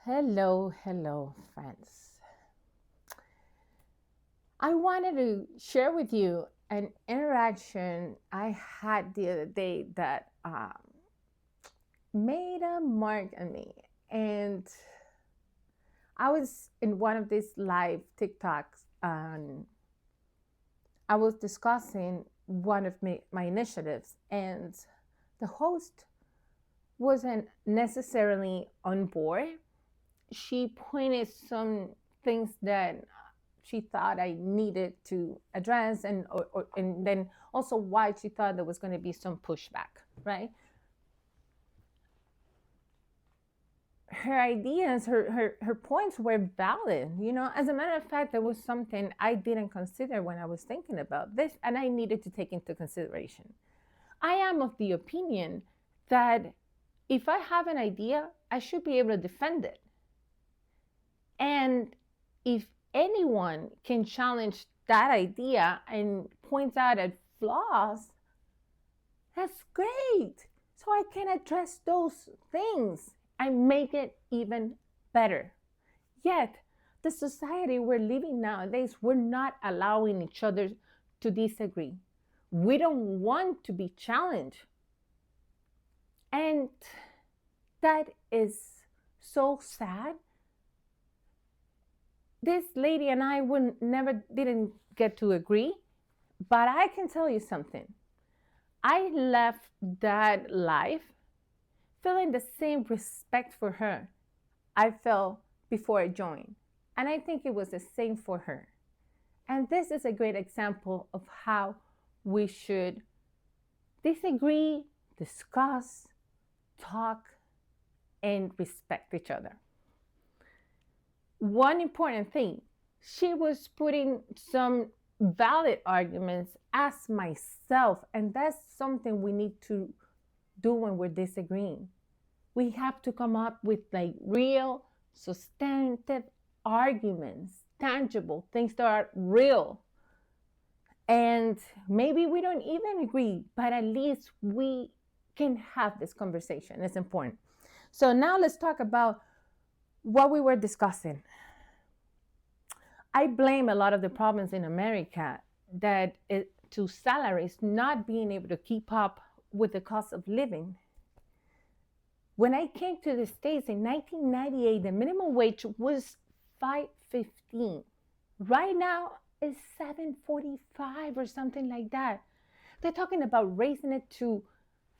Hello, friends. I wanted to share with you an interaction I had the other day that made a mark on me. And I was in one of these live TikToks, and I was discussing one of my initiatives, and the host wasn't necessarily on board. She pointed some things that she thought I needed to address, and then also why she thought there was going to be some pushback, right? Her ideas, her points were valid. As a matter of fact, there was something I didn't consider when I was thinking about this, and I needed to take into consideration. I am of the opinion that if I have an idea, I should be able to defend it. And if anyone can challenge that idea and points out at flaws, that's great. So I can address those things and make it even better. Yet, the society we're living nowadays, we're not allowing each other to disagree. We don't want to be challenged. And that is so sad. This lady and I would never didn't get to agree, but I can tell you something. I left that life feeling the same respect for her I felt before I joined. And I think it was the same for her. And this is a great example of how we should disagree, discuss, talk, and respect each other. One important thing, she was putting some valid arguments as myself, and that's something we need to do when we're disagreeing. We have to come up with like real, substantive arguments, tangible things that are real. And maybe we don't even agree, but at least we can have this conversation. It's important. So now let's talk about what we were discussing. I blame a lot of the problems in America to salaries not being able to keep up with the cost of living. When I came to the States in 1998, the minimum wage was $5.15. Right now it's $7.45 or something like that. They're talking about raising it to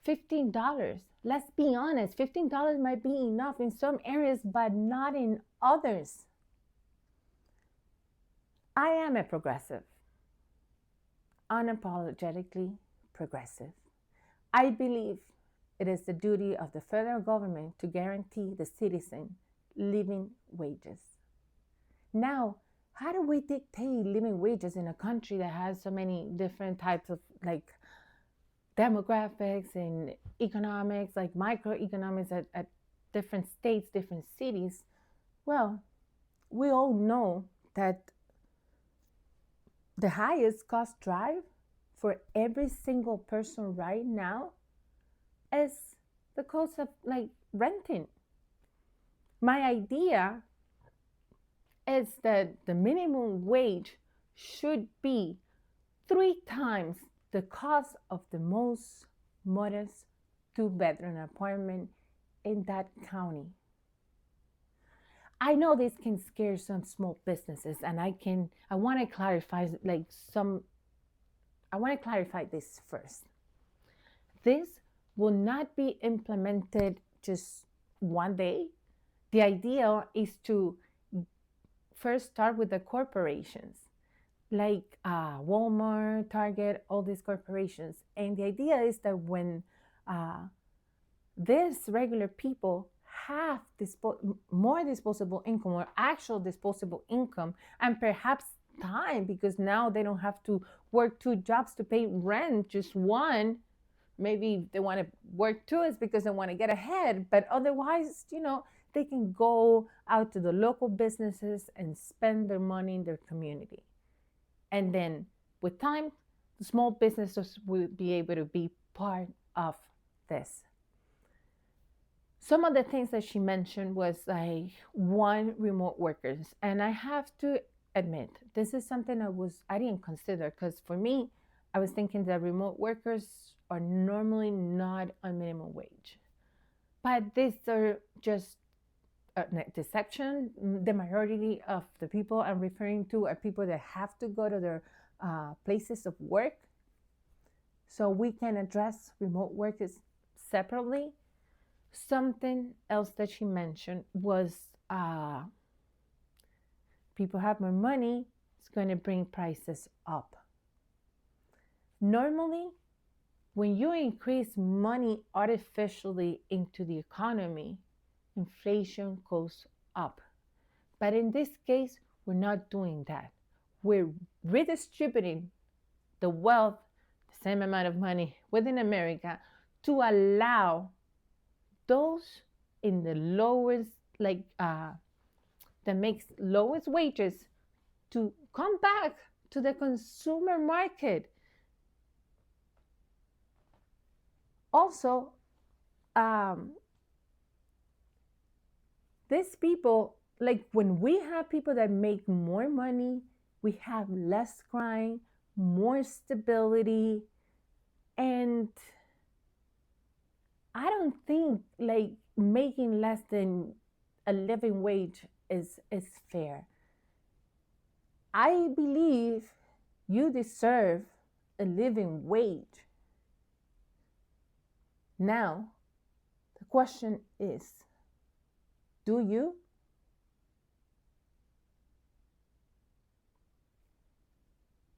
$15. Let's be honest, $15 might be enough in some areas, but not in others. I am a progressive, unapologetically progressive. I believe it is the duty of the federal government to guarantee the citizen living wages. Now, how do we dictate living wages in a country that has so many different types of like demographics and economics, like microeconomics at different states, different cities? Well, we all know that the highest cost drive for every single person right now is the cost of like renting. My idea is that the minimum wage should be 3 times the cost of the most modest two-bedroom apartment in that county. I know this can scare some small businesses, and I want to clarify this first. This will not be implemented just one day. The idea is to first start with the corporations like Walmart, Target, all these corporations. And the idea is that when these regular people have more disposable income or actual disposable income, and perhaps time, because now they don't have to work 2 jobs to pay rent, just one. Maybe they want to work two is because they want to get ahead, but otherwise, they can go out to the local businesses and spend their money in their community. And then with time, the small businesses will be able to be part of this. some of the things that she mentioned was like one, remote workers. And I have to admit, this is something I didn't consider, because for me, I was thinking that remote workers are normally not on minimum wage. But these are just deception. The majority of the people I'm referring to are people that have to go to their places of work. So we can address remote workers separately. Something else that she mentioned was people have more money, it's going to bring prices up. Normally, when you increase money artificially into the economy, inflation goes up. But in this case, we're not doing that. We're redistributing the wealth, the same amount of money within America, to allow those in the lowest, that makes lowest wages, to come back to the consumer market. Also, these people, like when we have people that make more money, we have less crime, more stability, and I don't think like making less than a living wage is fair. I believe you deserve a living wage. Now, the question is, do you?